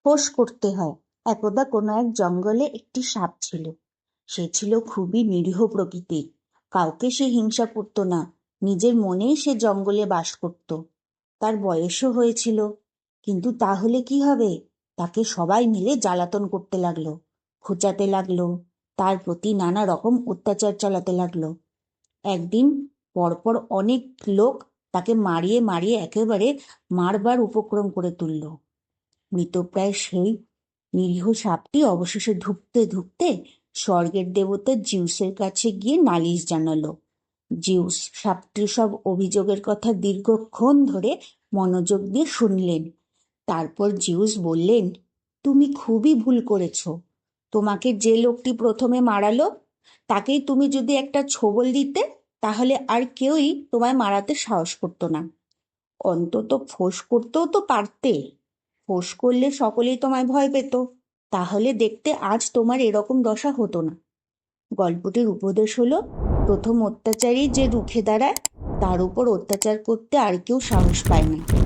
ফোঁস করতে হয়। একদা কোনো এক জঙ্গলে একটি সাপ ছিল। সে ছিল খুবই নিরীহ প্রকৃতির। কাউকে সে হিংসা করত না। নিজের মনেই সে জঙ্গলে বাস করত। তার বয়সও হয়েছিল। কিন্তু তাহলে কি হবে? তাকে সবাই মিলে জ্বালাতন করতে লাগলো, খোঁচাতে লাগলো, তার প্রতি নানা রকম অত্যাচার চালাতে লাগলো। একদিন পরপর অনেক লোক তাকে মারিয়ে মারিয়ে একেবারে মারবার উপক্রম করে তুলল। মৃতপ্রায় সেই নিরীহ সাপটি অবশেষে ধুঁকতে ধুঁকতে স্বর্গের দেবতা জিউসের কাছে গিয়ে নালিশ জানালো। জিউস সাপটির সব অভিযোগের কথা দীর্ঘক্ষণ ধরে মনোযোগ দিয়ে শুনলেন। তারপর জিউস বললেন, তুমি খুবই ভুল করেছ। তোমাকে যে লোকটি প্রথমে মারালো তাকেই তুমি যদি একটা ছোবল দিতে, তাহলে আর কেউই তোমায় মারাতে সাহস করতো না। অন্তত ফোঁস করতেও তো পারতে। ফোঁস করলে সকলেই তোমায় ভয় পেত। তাহলে দেখতে আজ তোমার এরকম দশা হতো না। গল্পটির উপদেশ হলো, প্রথম অত্যাচারী যে রুখে দাঁড়ায় তার উপর অত্যাচার করতে আর কেউ সাহস পায় না।